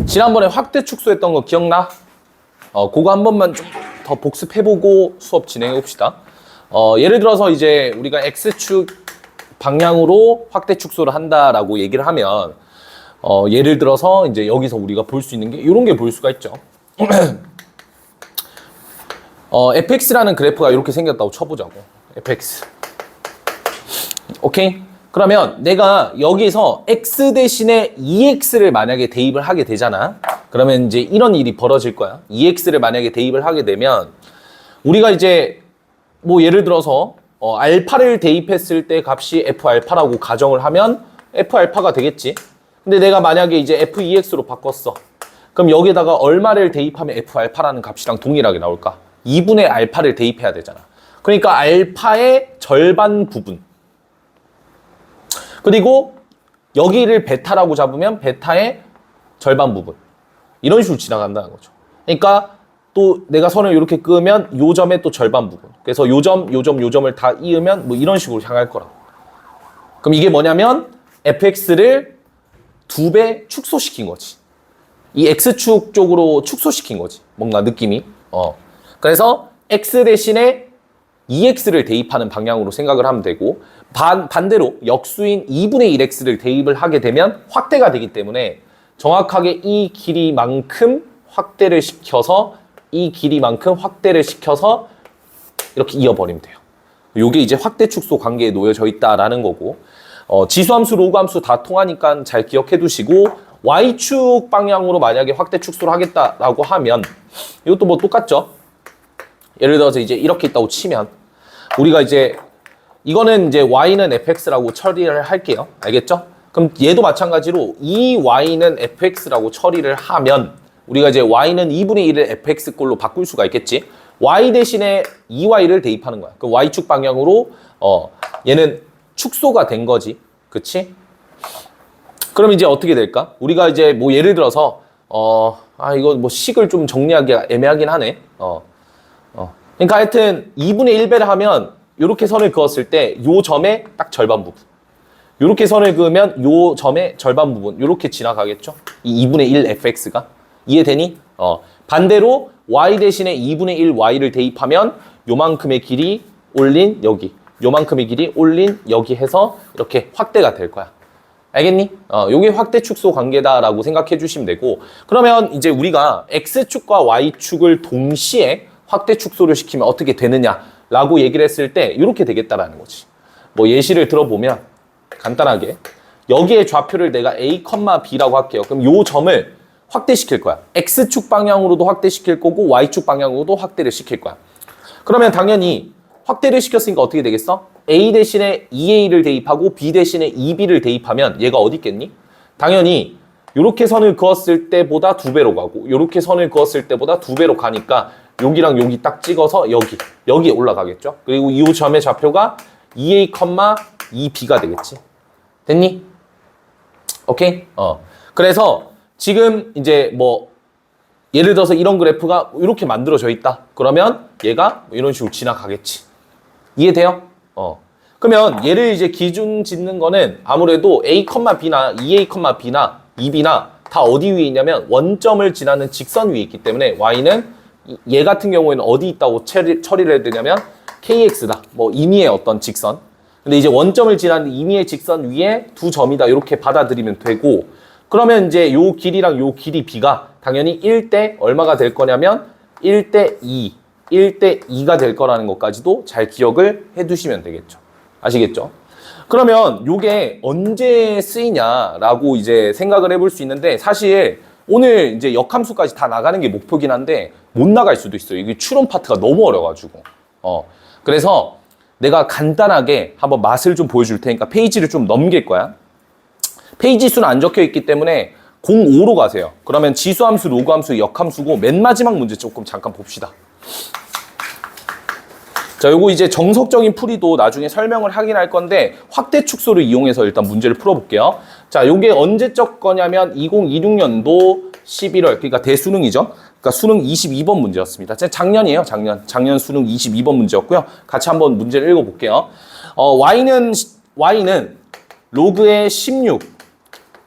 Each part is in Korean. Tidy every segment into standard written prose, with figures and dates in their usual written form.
지난번에 확대 축소했던 거 기억나? 그거 한 번만 좀 더 복습해보고 수업 진행해봅시다. 예를 들어서 이제 우리가 X축 방향으로 확대 축소를 한다라고 얘기를 하면, 예를 들어서 이제 여기서 우리가 볼 수 있는 게 이런 게 볼 수가 있죠. fx라는 그래프가 이렇게 생겼다고 쳐보자고. fx. 오케이? 그러면 내가 여기서 x 대신에 2x를 만약에 대입을 하게 되잖아. 그러면 이제 이런 일이 벌어질 거야. 2x를 만약에 대입을 하게 되면 우리가 이제 뭐 예를 들어서 알파를 대입했을 때 값이 f알파라고 가정을 하면 f알파가 되겠지. 근데 내가 만약에 이제 f2x로 바꿨어. 그럼 여기다가 얼마를 대입하면 f알파라는 값이랑 동일하게 나올까? 2분의 알파를 대입해야 되잖아. 그러니까 알파의 절반 부분. 그리고 여기를 베타라고 잡으면 베타의 절반 부분. 이런 식으로 지나간다는 거죠. 그러니까 또 내가 선을 이렇게 끄면 요 점의 또 절반 부분. 그래서 요 점을 다 이으면 뭐 이런 식으로 향할 거라고. 그럼 이게 뭐냐면 fx를 2배 축소시킨 거지. 이 x축 쪽으로 축소시킨 거지. 뭔가 느낌이. 그래서 x 대신에 2x를 대입하는 방향으로 생각을 하면 되고, 반대로 역수인 2분의 1x를 대입을 하게 되면 확대가 되기 때문에 정확하게 이 길이만큼 확대를 시켜서 이렇게 이어버리면 돼요. 이게 이제 확대 축소 관계에 놓여져 있다라는 거고, 지수함수, 로그함수 다 통하니까 잘 기억해 두시고, y축 방향으로 만약에 확대 축소를 하겠다라고 하면 이것도 뭐 똑같죠. 예를 들어서 이제 이렇게 있다고 치면 우리가 이제 이거는 이제 y는 fx라고 처리를 할게요. 알겠죠? 그럼 얘도 마찬가지로 이 y는 fx라고 처리를 하면 우리가 이제 y는 2분의 1을 fx꼴로 바꿀 수가 있겠지. y 대신에 2y를 대입하는 거야. 그 y축 방향으로 얘는 축소가 된 거지. 그치? 그럼 이제 어떻게 될까? 우리가 이제 뭐 예를 들어서 이거 뭐 식을 좀 정리하기 애매하긴 하네. 그러니까 하여튼 2분의 1배를 하면 이렇게 선을 그었을 때 요 점의 딱 절반 부분. 이렇게 선을 그으면 요 점의 절반 부분. 이렇게 지나가겠죠? 이 2분의 1 fx가. 이해되니? 반대로 y 대신에 2분의 1 y를 대입하면 요만큼의 길이 올린 여기. 요만큼의 길이 올린 여기 해서 이렇게 확대가 될 거야. 알겠니? 요게 확대 축소 관계다라고 생각해 주시면 되고, 그러면 이제 우리가 x축과 y축을 동시에 확대 축소를 시키면 어떻게 되느냐라고 얘기를 했을 때 이렇게 되겠다라는 거지. 뭐 예시를 들어보면 간단하게 여기에 좌표를 내가 a, b라고 할게요. 그럼 요 점을 확대시킬 거야. x축 방향으로도 확대시킬 거고 y축 방향으로도 확대를 시킬 거야. 그러면 당연히 확대를 시켰으니까 어떻게 되겠어? a 대신에 2a를 대입하고 b 대신에 2b를 대입하면 얘가 어디 있겠니? 당연히 이렇게 선을 그었을 때보다 2배로 가고 이렇게 선을 그었을 때보다 2배로 가니까 여기랑 여기 딱 찍어서 여기 올라가겠죠? 그리고 이 점의 좌표가 2a, 2b가 되겠지. 됐니? 오케이? 그래서 지금 이제 뭐 예를 들어서 이런 그래프가 이렇게 만들어져 있다. 그러면 얘가 이런 식으로 지나가겠지. 이해돼요? 그러면 얘를 이제 기준 짓는 거는 아무래도 a, b나 2a, b나 2b나 다 어디 위에 있냐면 원점을 지나는 직선 위에 있기 때문에 y는 얘 같은 경우에는 어디 있다고 처리를 해야 되냐면 kx다. 뭐 임의의 어떤 직선. 근데 이제 원점을 지나는 임의의 직선 위에 두 점이다. 이렇게 받아들이면 되고, 그러면 이제 요 길이랑 요 길이 b가 당연히 1대 얼마가 될 거냐면 1대 2가 될 거라는 것까지도 잘 기억을 해 두시면 되겠죠. 아시겠죠? 그러면 요게 언제 쓰이냐라고 이제 생각을 해볼 수 있는데, 사실 오늘 이제 역함수까지 다 나가는 게 목표긴 한데 못 나갈 수도 있어요. 이게 추론 파트가 너무 어려가지고. 그래서 내가 간단하게 한번 맛을 좀 보여줄 테니까 페이지를 좀 넘길 거야. 페이지 수는 안 적혀 있기 때문에 05로 가세요. 그러면 지수함수, 로그함수, 역함수고 맨 마지막 문제 조금 잠깐 봅시다. 자, 요거 이제 정석적인 풀이도 나중에 설명을 하긴 할 건데 확대 축소를 이용해서 일단 문제를 풀어볼게요. 자, 요게 언제적 거냐면 2026년도 11월, 그러니까 대수능이죠. 그러니까 수능 22번 문제였습니다. 작년이에요, 작년 수능 22번 문제였고요. 같이 한번 문제를 읽어볼게요. y는 로그의 16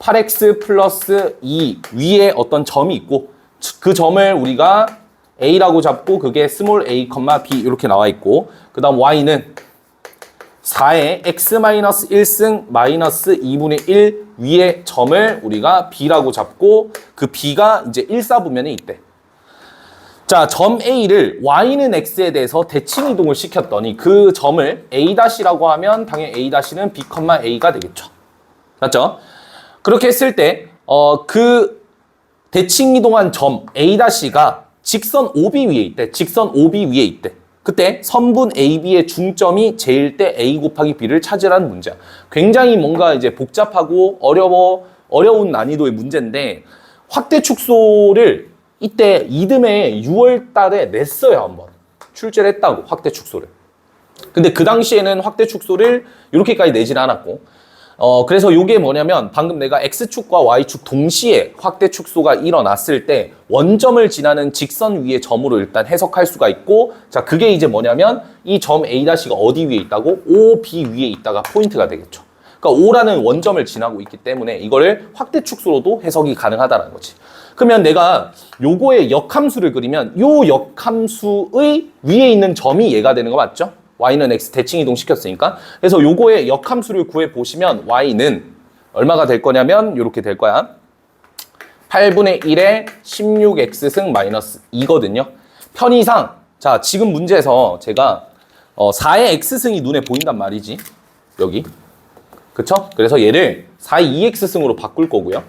8x 플러스 2 위에 어떤 점이 있고 그 점을 우리가 a라고 잡고 그게 스몰 a, b 이렇게 나와 있고 그 다음 y는 4의 x-1승 마이너스 2분의 1 위의 점을 우리가 b라고 잡고 그 b가 이제 1사분면에 있대. 자, 점 A를 y는 x에 대해서 대칭 이동을 시켰더니 그 점을 A-라고 하면 당연히 A-는 b, a가 되겠죠. 맞죠? 그렇게 했을 때 그 대칭 이동한 점 A-가 직선 OB 위에 있대. 직선 OB 위에 있대. 그때 선분 AB의 중점이 제일 때 A 곱하기 B를 찾으라는 문제야. 굉장히 뭔가 이제 복잡하고 어려운 난이도의 문제인데 확대 축소를 이때 이듬해 6월 달에 냈어요, 한번. 출제를 했다고, 확대 축소를. 근데 그 당시에는 확대 축소를 이렇게까지 내진 않았고 그래서 이게 뭐냐면 방금 내가 X축과 Y축 동시에 확대 축소가 일어났을 때 원점을 지나는 직선 위의 점으로 일단 해석할 수가 있고 자 그게 이제 뭐냐면 이 점 A-가 어디 위에 있다고? OB 위에 있다가 포인트가 되겠죠. 그러니까 O라는 원점을 지나고 있기 때문에 이거를 확대 축소로도 해석이 가능하다는 거지. 그러면 내가 요거의 역함수를 그리면 요 역함수의 위에 있는 점이 얘가 되는 거 맞죠? y는 x 대칭 이동 시켰으니까. 그래서 요거의 역함수를 구해 보시면 y는 얼마가 될 거냐면 요렇게 될 거야. 8분의 1에 16x승 마이너스 2거든요. 편의상 자 지금 문제에서 제가 4의 x승이 눈에 보인단 말이지. 여기. 그쵸? 그래서 얘를 4의 2x승으로 바꿀 거고요.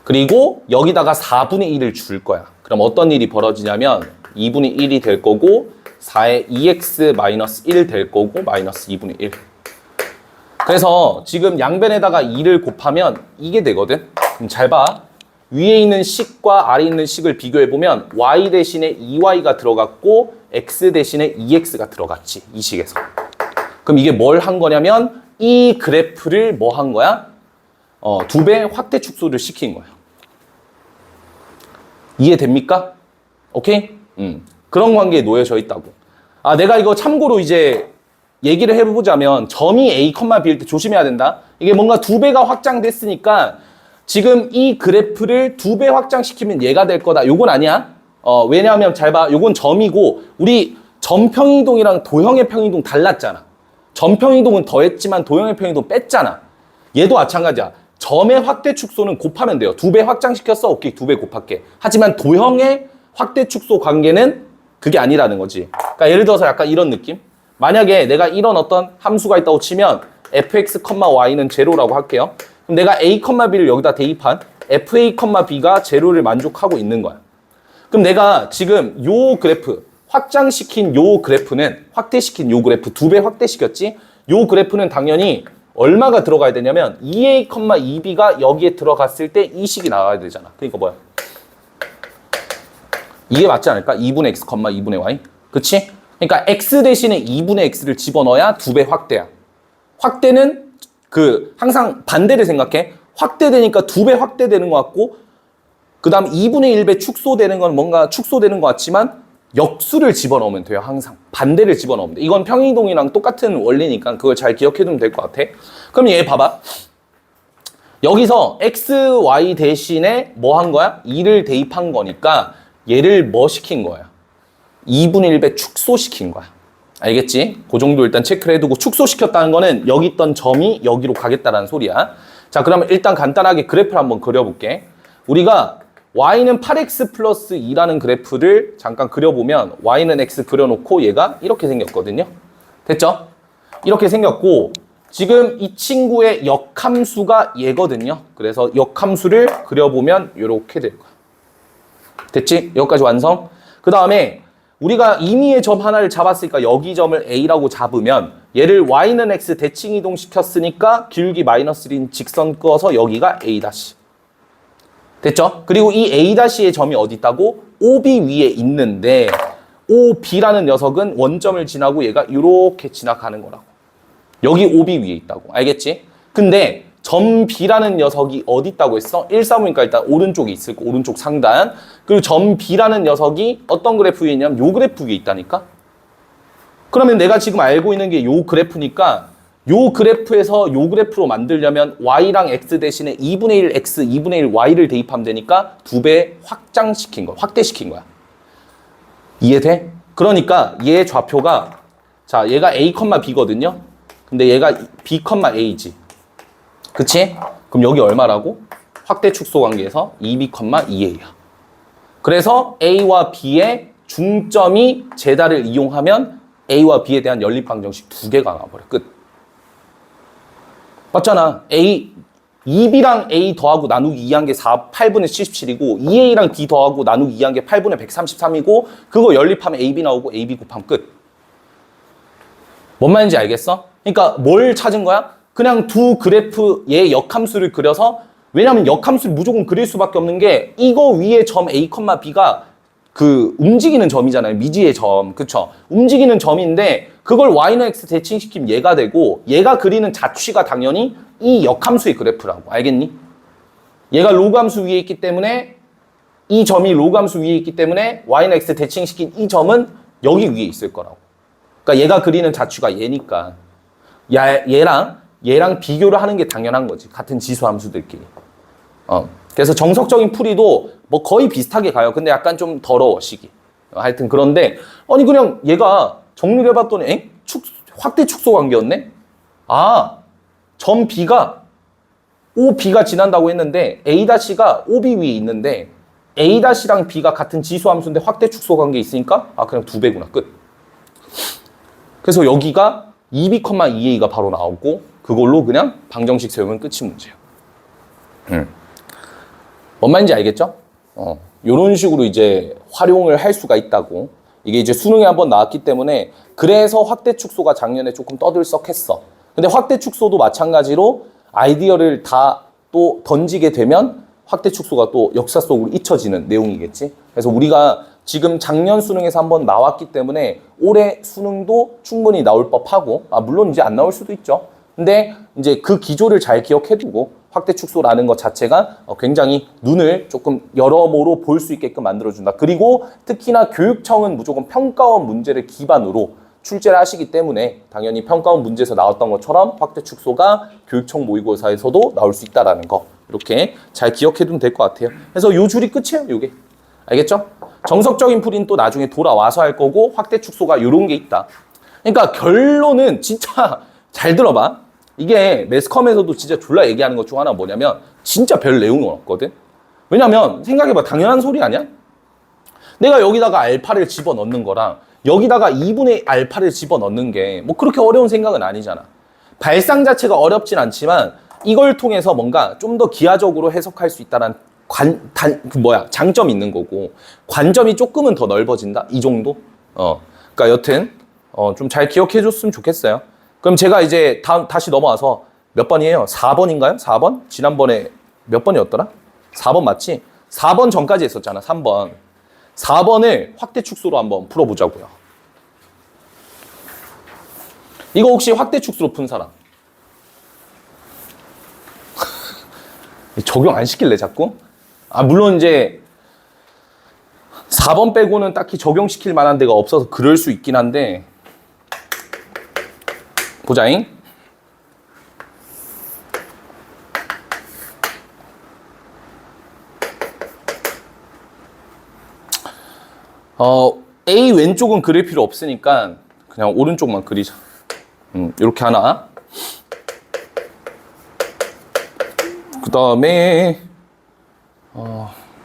그리고 여기다가 4분의 1을 줄 거야. 그럼 어떤 일이 벌어지냐면 2분의 1이 될 거고 4의 2x 마이너스 1 될 거고 마이너스 2분의 1. 그래서 지금 양변에다가 2를 곱하면 이게 되거든. 그럼 잘 봐. 위에 있는 식과 아래에 있는 식을 비교해보면 y 대신에 2y가 들어갔고 x 대신에 2x가 들어갔지. 이 식에서. 그럼 이게 뭘 한 거냐면 이 그래프를 뭐 한 거야? 2배 확대 축소를 시킨 거야. 이해됩니까? 오케이? 그런 관계에 놓여져 있다고. 아, 내가 이거 참고로 이제 얘기를 해보자면 점이 A, B일 때 조심해야 된다. 이게 뭔가 2배가 확장됐으니까 지금 이 그래프를 2배 확장시키면 얘가 될 거다. 요건 아니야. 왜냐하면 잘 봐. 요건 점이고 우리 점평이동이랑 도형의 평이동 달랐잖아. 점평이동은 더했지만 도형의 평이동 뺐잖아. 얘도 마찬가지야. 점의 확대 축소는 곱하면 돼요. 2배 확장시켰어? 오케이, 2배 곱할게. 하지만 도형의 확대 축소 관계는 그게 아니라는 거지. 그러니까 예를 들어서 약간 이런 느낌? 만약에 내가 이런 어떤 함수가 있다고 치면 fx, y는 제로라고 할게요. 그럼 내가 a, b를 여기다 대입한 fa, b가 제로를 만족하고 있는 거야. 그럼 내가 지금 요 그래프, 확장시킨 요 그래프는, 확대시킨 요 그래프, 2배 확대시켰지? 요 그래프는 당연히 얼마가 들어가야 되냐면 2a, 2b가 여기에 들어갔을 때 이 식이 나와야 되잖아. 그러니까 뭐야? 이게 맞지 않을까? 2분의 x, 2분의 y. 그치? 그러니까 x 대신에 2분의 x를 집어넣어야 2배 확대야. 확대는 항상 반대를 생각해. 확대되니까 2배 확대되는 것 같고 그 다음 2분의 1배 축소되는 건 뭔가 축소되는 것 같지만 역수를 집어넣으면 돼요. 항상. 반대를 집어넣으면 돼. 이건 평이동이랑 똑같은 원리니까 그걸 잘 기억해두면 될 것 같아. 그럼 얘 봐봐. 여기서 x, y 대신에 뭐 한 거야? 2를 대입한 거니까 얘를 뭐 시킨 거야? 2분의 1배 축소시킨 거야. 알겠지? 그 정도 일단 체크를 해두고 축소시켰다는 거는 여기 있던 점이 여기로 가겠다라는 소리야. 자, 그러면 일단 간단하게 그래프를 한번 그려볼게. 우리가 y는 8x 플러스 2라는 그래프를 잠깐 그려보면 y는 x 그려놓고 얘가 이렇게 생겼거든요. 됐죠? 이렇게 생겼고 지금 이 친구의 역함수가 얘거든요. 그래서 역함수를 그려보면 이렇게 될 거야. 됐지? 여기까지 완성. 그 다음에 우리가 임의의 점 하나를 잡았으니까 여기 점을 A라고 잡으면 얘를 Y는 X 대칭 이동시켰으니까 기울기 마이너스 1인 직선 끄어서 여기가 A'. 됐죠? 그리고 이 A'의 점이 어디 있다고? OB 위에 있는데 OB라는 녀석은 원점을 지나고 얘가 이렇게 지나가는 거라고. 여기 OB 위에 있다고. 알겠지? 근데 점 B라는 녀석이 어디 있다고 했어? 1, 3이니까 일단 오른쪽에 있을 거, 오른쪽 상단. 그리고 점 B라는 녀석이 어떤 그래프 위에 있냐면 요 그래프 위에 있다니까? 그러면 내가 지금 알고 있는 게 요 그래프니까 요 그래프에서 요 그래프로 만들려면 y랑 x 대신에 2분의 1 x, 2분의 1 y를 대입하면 되니까 2배 확장시킨 거야. 확대시킨 거야. 이해돼? 그러니까 얘 좌표가 자 얘가 a, b거든요. 근데 얘가 b, a지. 그치? 그럼 여기 얼마라고? 확대 축소 관계에서 2b, 2a야. 그래서 a와 b의 중점이 제다를 이용하면 a와 b에 대한 연립방정식 2개가 나와버려. 끝. 맞잖아. 2b랑 a 더하고 나누기 2한 게 8분의 77이고 2a랑 b 더하고 나누기 2한 게 8분의 133이고 그거 연립하면 ab 나오고 ab 곱하면 끝. 뭔 말인지 알겠어? 그러니까 뭘 찾은 거야? 그냥 두 그래프의 역함수를 그려서 왜냐면 역함수를 무조건 그릴 수밖에 없는 게 이거 위에 점 a, b가 그 움직이는 점이잖아요. 미지의 점. 그쵸? 움직이는 점인데 그걸 y나 x 대칭시키면 얘가 되고 얘가 그리는 자취가 당연히 이 역함수의 그래프라고. 알겠니? 얘가 로그함수 위에 있기 때문에 이 점이 로그함수 위에 있기 때문에 y나 x 대칭시킨 이 점은 여기 위에 있을 거라고. 그러니까 얘가 그리는 자취가 얘니까 얘랑 비교를 하는 게 당연한 거지. 같은 지수함수들끼리. 그래서 정석적인 풀이도 뭐 거의 비슷하게 가요. 근데 약간 좀 더러워, 식이. 하여튼 그런데 아니 그냥 얘가 정리를 해봤더니 확대 축소 관계였네? 아, 점 B가 OB가 지난다고 했는데 A-가 OB 위에 있는데 A-랑 B가 같은 지수함수인데 확대 축소 관계 있으니까 아 그냥 2배구나. 끝. 그래서 여기가 2B, 2A가 바로 나오고 그걸로 그냥 방정식 세우면 끝이 문제예요. 뭔 말인지 알겠죠? 요런 식으로 이제 활용을 할 수가 있다고. 이게 이제 수능에 한번 나왔기 때문에 그래서 확대 축소가 작년에 조금 떠들썩했어. 근데 확대 축소도 마찬가지로 아이디어를 다 또 던지게 되면 확대 축소가 또 역사 속으로 잊혀지는 내용이겠지. 그래서 우리가 지금 작년 수능에서 한번 나왔기 때문에 올해 수능도 충분히 나올 법하고 물론 이제 안 나올 수도 있죠. 근데 이제 그 기조를 잘 기억해두고 확대 축소라는 것 자체가 굉장히 눈을 조금 여러모로 볼 수 있게끔 만들어준다. 그리고 특히나 교육청은 무조건 평가원 문제를 기반으로 출제를 하시기 때문에 당연히 평가원 문제에서 나왔던 것처럼 확대 축소가 교육청 모의고사에서도 나올 수 있다는 거 이렇게 잘 기억해두면 될 것 같아요. 그래서 요 줄이 끝이에요. 요게. 알겠죠? 정석적인 풀이는 또 나중에 돌아와서 할 거고 확대 축소가 요런 게 있다. 그러니까 결론은 진짜 잘 들어봐. 이게 매스컴에서도 진짜 졸라 얘기하는 것 중 하나가 뭐냐면 진짜 별 내용은 없거든. 왜냐면 생각해봐. 당연한 소리 아니야? 내가 여기다가 알파를 집어넣는 거랑 여기다가 2분의 알파를 집어넣는 게 뭐 그렇게 어려운 생각은 아니잖아. 발상 자체가 어렵진 않지만 이걸 통해서 뭔가 좀 더 기하적으로 해석할 수 있다는 장점이 있는 거고 관점이 조금은 더 넓어진다? 이 정도? 그러니까 여튼 좀 잘 기억해 줬으면 좋겠어요. 그럼 제가 이제 다시 넘어와서 몇 번이에요? 4번인가요? 4번? 지난번에 몇 번이었더라? 4번 맞지? 4번 전까지 했었잖아. 3번. 4번을 확대 축소로 한번 풀어보자고요. 이거 혹시 확대 축소로 푼 사람? 적용 안 시킬래 자꾸? 물론 이제 4번 빼고는 딱히 적용시킬 만한 데가 없어서 그럴 수 있긴 한데 보자잉. A 왼쪽은 그릴 필요 없으니까 그냥 오른쪽만 그리자. 이렇게 하나. 그 다음에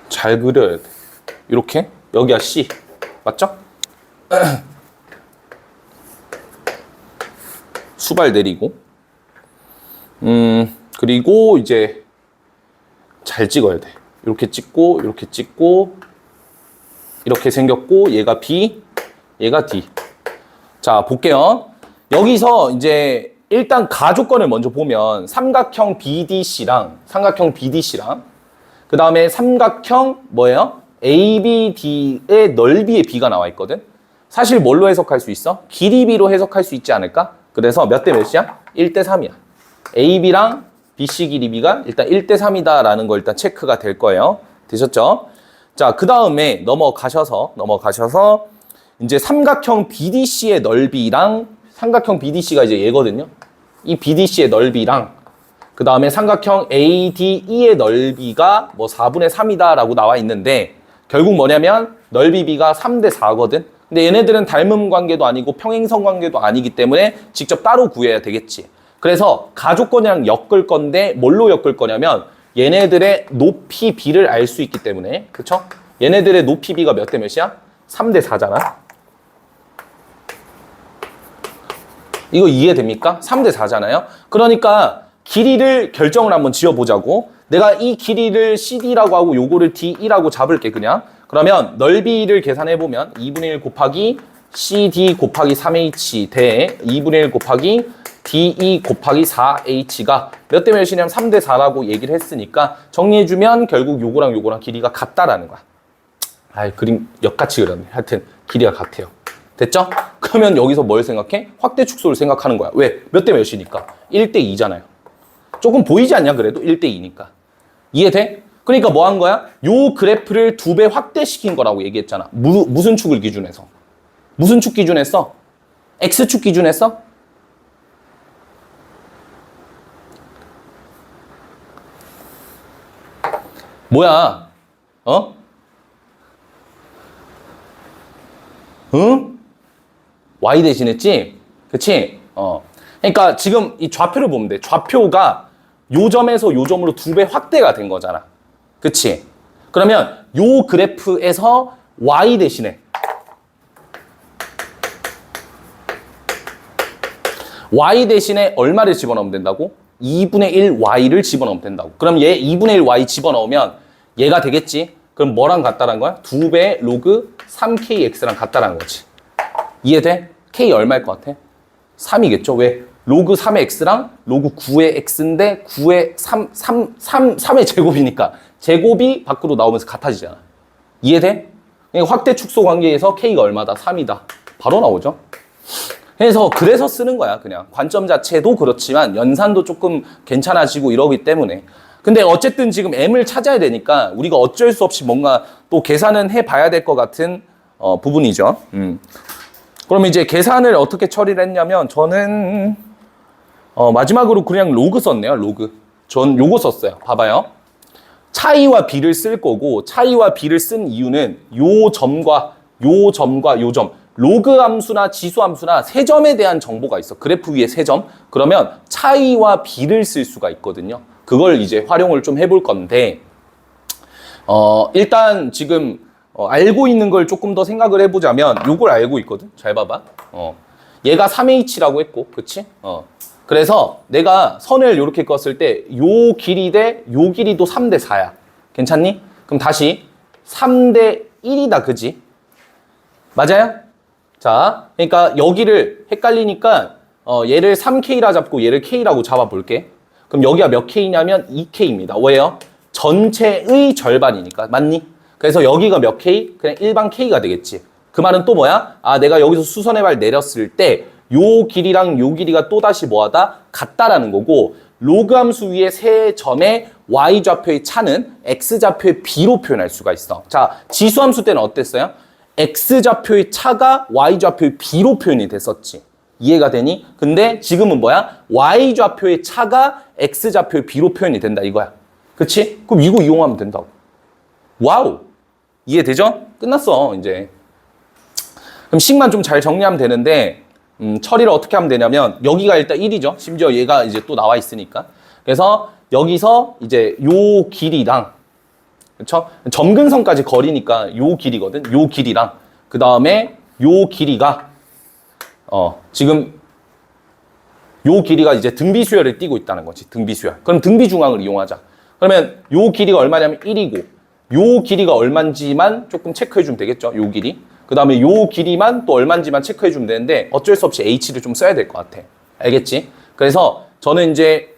잘 그려야 돼. 이렇게 여기가 C 맞죠? 수발 내리고 그리고 이제 잘 찍어야 돼. 이렇게 찍고 이렇게 찍고 이렇게 생겼고 얘가 B 얘가 D. 자 볼게요. 여기서 이제 일단 가조건을 먼저 보면 삼각형 BDC랑 그 다음에 삼각형 뭐예요? ABD의 넓이의 B가 나와 있거든. 사실 뭘로 해석할 수 있어? 길이 B로 해석할 수 있지 않을까? 그래서 몇 대 몇이야? 1대 3이야. AB랑 BC 길이 B가 일단 1대 3이다 라는 거 일단 체크가 될 거예요. 되셨죠? 자, 그 다음에 넘어가셔서 이제 삼각형 BDC의 넓이랑 삼각형 BDC가 이제 얘거든요. 이 BDC의 넓이랑 그 다음에 삼각형 ADE의 넓이가 뭐 4분의 3이다 라고 나와 있는데 결국 뭐냐면 넓이 B가 3대 4거든. 근데 얘네들은 닮음 관계도 아니고 평행선 관계도 아니기 때문에 직접 따로 구해야 되겠지. 그래서 가족권이랑 엮을 건데 뭘로 엮을 거냐면 얘네들의 높이 B를 알 수 있기 때문에 그쵸? 얘네들의 높이 B가 몇 대 몇이야? 3대 4잖아. 이거 이해됩니까? 3대 4잖아요. 그러니까 길이를 결정을 한번 지어보자고. 내가 이 길이를 CD라고 하고 요거를 DE라고 잡을게 그냥. 그러면 넓이를 계산해보면 2분의 1 곱하기 CD 곱하기 3H 대 2분의 1 곱하기 DE 곱하기 4H가 몇 대 몇이냐면 3대 4라고 얘기를 했으니까 정리해주면 결국 요거랑 요거랑 길이가 같다라는 거야. 그림 역같이 그렸네. 하여튼 길이가 같아요. 됐죠? 그러면 여기서 뭘 생각해? 확대 축소를 생각하는 거야. 왜? 몇 대 몇이니까? 1대 2잖아요. 조금 보이지 않냐 그래도? 1대 2니까. 이해돼? 그러니까 뭐 한 거야? 요 그래프를 2배 확대시킨 거라고 얘기했잖아. 무슨 축을 기준해서? 무슨 축 기준했어? X축 기준했어? 뭐야? 어? 응? Y 대신했지? 그치? 그러니까 지금 이 좌표를 보면 돼. 좌표가 요 점에서 요 점으로 2배 확대가 된 거잖아. 그치? 그러면 요 그래프에서 Y 대신에 Y 대신에 얼마를 집어넣으면 된다고? 2분의 1 Y를 집어넣으면 된다고. 그럼 얘 2분의 1 Y 집어넣으면 얘가 되겠지? 그럼 뭐랑 같다란 거야? 2배 로그 3KX랑 같다라는 거지. 이해돼? K 얼마일 것 같아? 3이겠죠? 왜? 로그 3의 X랑 로그 9의 X인데 9의 3의 제곱이니까 제곱이 밖으로 나오면서 같아지잖아. 이해돼? 그러니까 확대 축소 관계에서 K가 얼마다? 3이다. 바로 나오죠? 그래서 쓰는 거야, 그냥. 관점 자체도 그렇지만 연산도 조금 괜찮아지고 이러기 때문에. 근데 어쨌든 지금 M을 찾아야 되니까 우리가 어쩔 수 없이 뭔가 또 계산은 해봐야 될 것 같은 부분이죠. 그럼 이제 계산을 어떻게 처리를 했냐면 저는 마지막으로 그냥 로그 썼네요. 로그. 전 요거 썼어요. 봐봐요. 차이와 비를 쓸 거고 차이와 비를 쓴 이유는 요 점과 요 점과 요 점. 로그 함수나 지수 함수나 세 점에 대한 정보가 있어. 그래프 위에 세 점. 그러면 차이와 비를 쓸 수가 있거든요. 그걸 이제 활용을 좀 해볼 건데 일단 지금 알고 있는 걸 조금 더 생각을 해보자면 요걸 알고 있거든. 잘 봐봐. 얘가 3H라고 했고 그치? 그래서 내가 선을 이렇게 그었을 때 요 길이 대 요 길이도 3대 4야. 괜찮니? 그럼 다시 3대 1이다. 그지? 맞아요? 자, 그러니까 여기를 헷갈리니까 얘를 3K라 잡고 얘를 K라고 잡아볼게. 그럼 여기가 몇 K냐면 2K입니다. 왜요? 전체의 절반이니까. 맞니? 그래서 여기가 몇 K? 그냥 일반 K가 되겠지. 그 말은 또 뭐야? 내가 여기서 수선의 발 내렸을 때 요 길이랑 요 길이가 또다시 뭐하다? 같다라는 거고 로그 함수 위에 세 점의 Y좌표의 차는 X좌표의 B로 표현할 수가 있어. 자, 지수함수 때는 어땠어요? X좌표의 차가 Y좌표의 B로 표현이 됐었지. 이해가 되니? 근데 지금은 뭐야? Y좌표의 차가 X좌표의 B로 표현이 된다 이거야. 그치? 그럼 이거 이용하면 된다고. 와우! 이해되죠? 끝났어 이제. 그럼 식만 좀 잘 정리하면 되는데 처리를 어떻게 하면 되냐면 여기가 일단 1이죠. 심지어 얘가 이제 또 나와 있으니까. 그래서 여기서 이제 요 길이랑 그렇죠? 점근선까지 거리니까 요 길이거든. 요 길이랑 그 다음에 요 길이가 지금 요 길이가 이제 등비수열을 띠고 있다는 거지. 등비수열. 그럼 등비중앙을 이용하자. 그러면 요 길이가 얼마냐면 1이고 요 길이가 얼마인지만 조금 체크해 주면 되겠죠. 요 길이. 그 다음에 요 길이만 또 얼마인지만 체크해 주면 되는데 어쩔 수 없이 H를 좀 써야 될 것 같아. 알겠지? 그래서 저는 이제